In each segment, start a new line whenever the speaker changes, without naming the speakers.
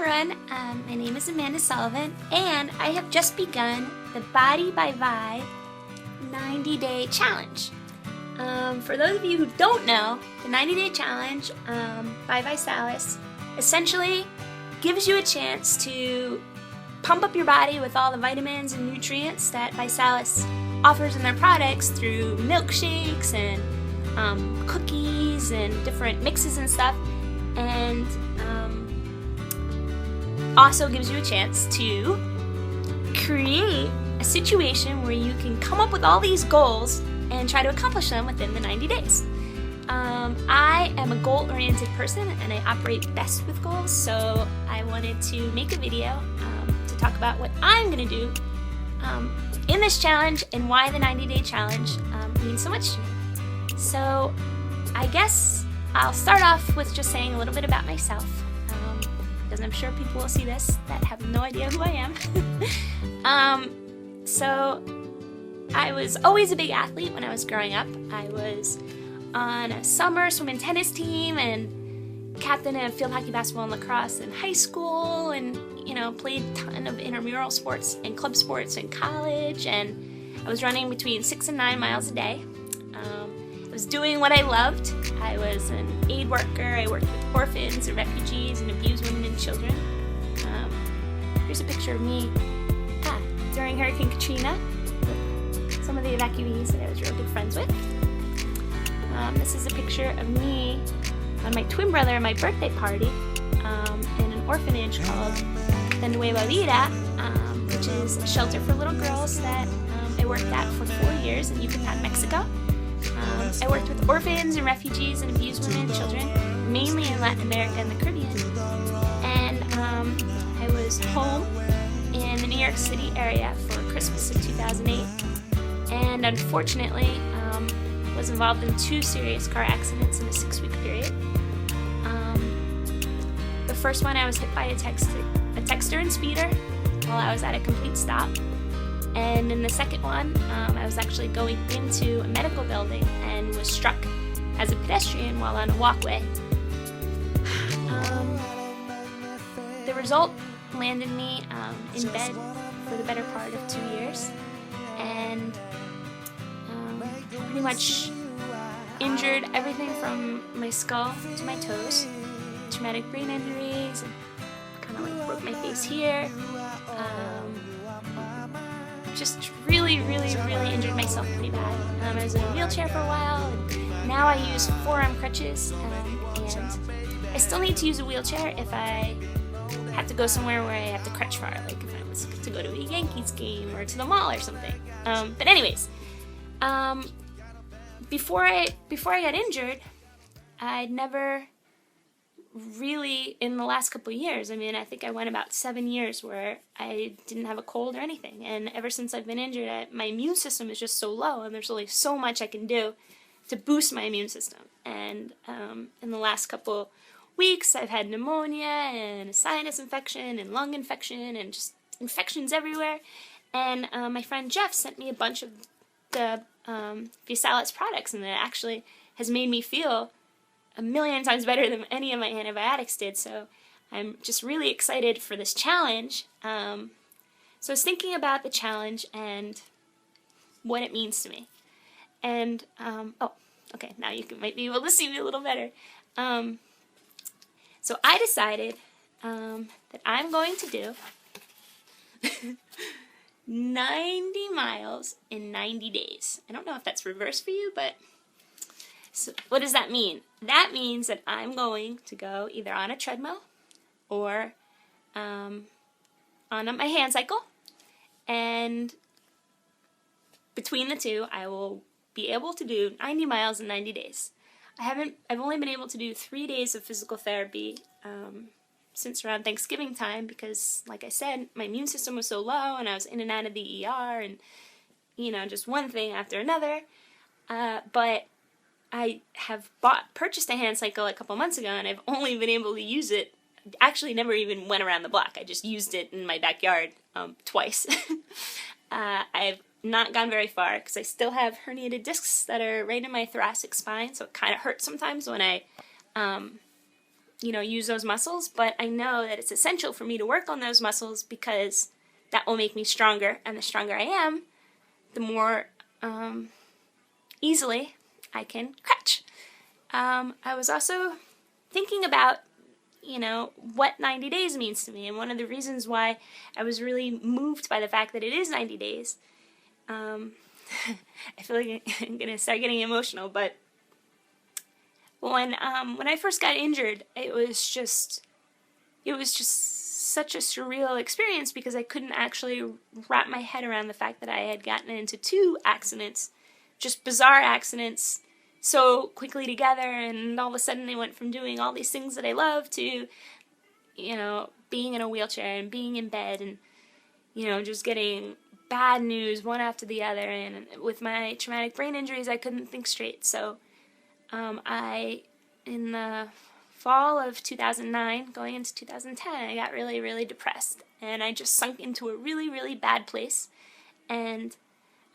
everyone, my name is Amanda Sullivan, and I have just begun the Body by Vi 90-day challenge. For those of you who don't know, the 90-day challenge by ViSalus essentially gives you a chance to pump up your body with all the vitamins and nutrients that ViSalus offers in their products through milkshakes and cookies and different mixes and stuff, and also gives you a chance to create a situation where you can come up with all these goals and try to accomplish them within the 90 days. I am a goal-oriented person and I operate best with goals, so I wanted to make a video to talk about what I'm going to do in this challenge and why the 90-day challenge means so much to me. So I guess I'll start off with just saying a little bit about myself, because I'm sure people will see this that have no idea who I am. So I was always a big athlete when I was growing up. I was on a summer swim and tennis team and captain of field hockey, basketball, and lacrosse in high school, and played a ton of intramural sports and club sports in college, and I was running between 6 and 9 miles a day. I was doing what I loved. I was an aid worker. I worked with orphans and refugees and abused women and children. Here's a picture of me during Hurricane Katrina with some of the evacuees that I was real good friends with. This is a picture of me on my twin brother and my birthday party in an orphanage called the Nueva Vida, which is a shelter for little girls that I worked at for 4 years in Yucatan, Mexico. I worked with orphans and refugees and abused women and children, mainly in Latin America and the Caribbean. And I was home in the New York City area for Christmas of 2008, and unfortunately was involved in 2 serious car accidents in a 6-week period. The first one, I was hit by a texter and speeder while I was at a complete stop. And in the second one, I was actually going into a medical building and was struck as a pedestrian while on a walkway. The result landed me in bed for the better part of 2 years, and pretty much injured everything from my skull to my toes, traumatic brain injuries, and kind of like broke my face here. Just really injured myself pretty bad. I was in a wheelchair for a while, and now I use forearm crutches, and I still need to use a wheelchair if I have to go somewhere where I have to crutch far, like if I was to go to a Yankees game or to the mall or something. But anyways, before I got injured, I'd never really, in the last couple of years, I think I went about 7 years where I didn't have a cold or anything, and ever since I've been injured, my immune system is just so low, and there's only so much I can do to boost my immune system. And in the last couple weeks, I've had pneumonia and a sinus infection and lung infection and just infections everywhere. And my friend Jeff sent me a bunch of the ViSalus products, and it actually has made me feel a million times better than any of my antibiotics did. So I'm just really excited for this challenge. So I was thinking about the challenge and what it means to me. And oh, okay, now you might be able to see me a little better. So I decided that I'm going to do 90 miles in 90 days. I don't know if that's reverse for you, but so what does that mean? That means that I'm going to go either on a treadmill or on my hand cycle, and between the two, I will be able to do 90 miles in 90 days. I've only been able to do 3 days of physical therapy since around Thanksgiving time because, like I said, my immune system was so low and I was in and out of the ER and, just one thing after another. But I have purchased a hand cycle a couple months ago, and I've only been able to use it. Actually, never even went around the block. I just used it in my backyard twice. I've not gone very far because I still have herniated discs that are right in my thoracic spine, so it kind of hurts sometimes when I use those muscles, but I know that it's essential for me to work on those muscles because that will make me stronger, and the stronger I am, the more easily I can crutch. I was also thinking about, what 90 days means to me, and one of the reasons why I was really moved by the fact that it is 90 days, I feel like I'm going to start getting emotional, but when I first got injured, it was just such a surreal experience because I couldn't actually wrap my head around the fact that I had gotten into 2 accidents, just bizarre accidents, so quickly together, and all of a sudden they went from doing all these things that I love to, being in a wheelchair and being in bed and, just getting bad news one after the other. And with my traumatic brain injuries, I couldn't think straight. So in the fall of 2009, going into 2010, I got really, really depressed. And I just sunk into a really, really bad place. And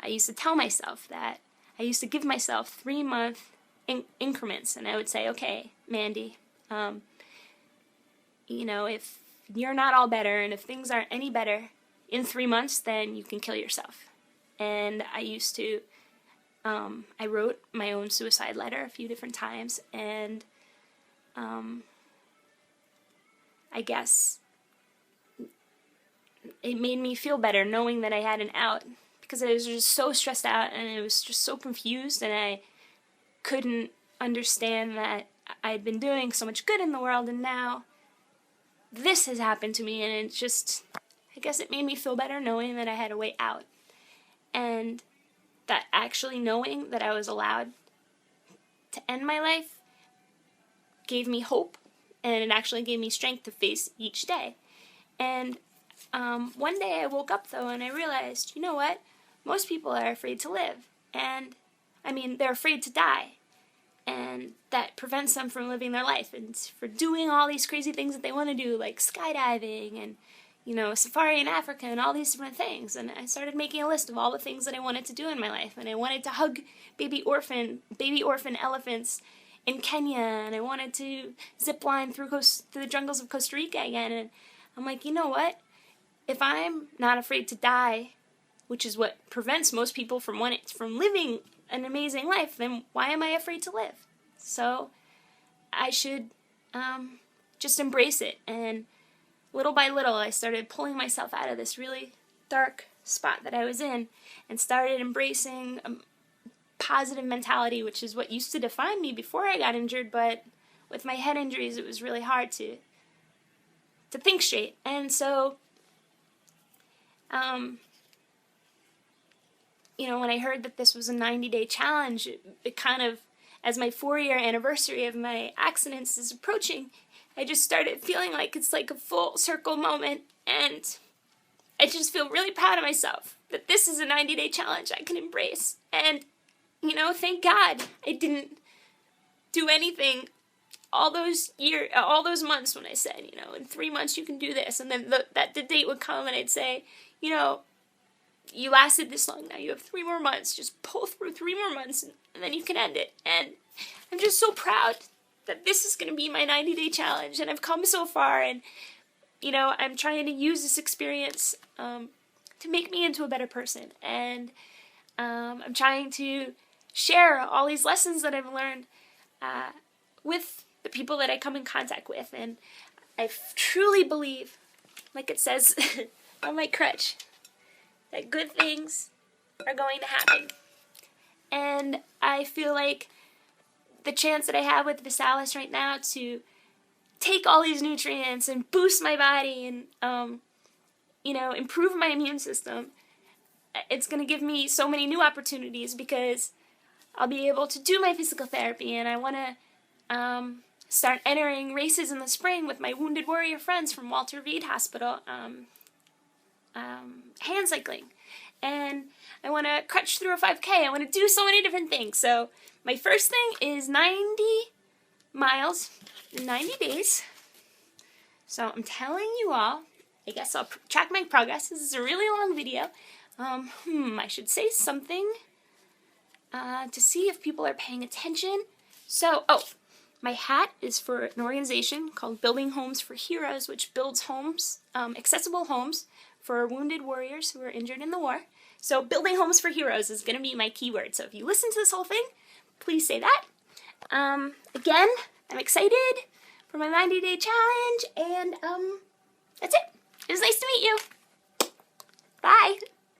I used to tell myself that I used to give myself 3-month increments, and I would say, okay, Mandy, if you're not all better, and if things aren't any better in 3 months, then you can kill yourself. And I used to, I wrote my own suicide letter a few different times, and I guess it made me feel better knowing that I had an out, because I was just so stressed out and I was just so confused, and I couldn't understand that I'd been doing so much good in the world, and now this has happened to me, and it just, I guess it made me feel better knowing that I had a way out, and that actually knowing that I was allowed to end my life gave me hope, and it actually gave me strength to face each day. And one day I woke up though and I realized, you know what? Most people are afraid to live, and they're afraid to die, and that prevents them from living their life and for doing all these crazy things that they want to do, like skydiving and safari in Africa and all these different things. And I started making a list of all the things that I wanted to do in my life, and I wanted to hug baby orphan elephants in Kenya, and I wanted to zip line through the jungles of Costa Rica again. And I'm like, you know what? If I'm not afraid to die, which is what prevents most people from living an amazing life, then why am I afraid to live? So I should just embrace it. And little by little, I started pulling myself out of this really dark spot that I was in and started embracing a positive mentality, which is what used to define me before I got injured, but with my head injuries, it was really hard to think straight. And so when I heard that this was a 90-day challenge, it kind of, as my 4-year anniversary of my accidents is approaching, I just started feeling like it's like a full circle moment, and I just feel really proud of myself that this is a 90-day challenge I can embrace. And, thank God I didn't do anything all those months when I said, in 3 months you can do this, and then the date would come and I'd say, you lasted this long, now you have 3 more months, just pull through 3 more months and then you can end it. And I'm just so proud that this is going to be my 90-day challenge, and I've come so far, and I'm trying to use this experience to make me into a better person, and I'm trying to share all these lessons that I've learned with the people that I come in contact with. And I truly believe, like it says on my crutch, that good things are going to happen. And I feel like the chance that I have with Visalis right now to take all these nutrients and boost my body and, improve my immune system, it's going to give me so many new opportunities, because I'll be able to do my physical therapy, and I want to start entering races in the spring with my Wounded Warrior friends from Walter Reed Hospital, hand cycling, and I want to crutch through a 5K. I want to do so many different things. So my first thing is 90 miles in 90 days. So I'm telling you all, I guess I'll track my progress. This is a really long video. I should say something to see if people are paying attention. So, My hat is for an organization called Building Homes for Heroes, which builds homes, accessible homes for wounded warriors who are injured in the war. So Building Homes for Heroes is going to be my keyword. So if you listen to this whole thing, please say that. Again, I'm excited for my 90-day challenge, and that's it. It was nice to meet you. Bye.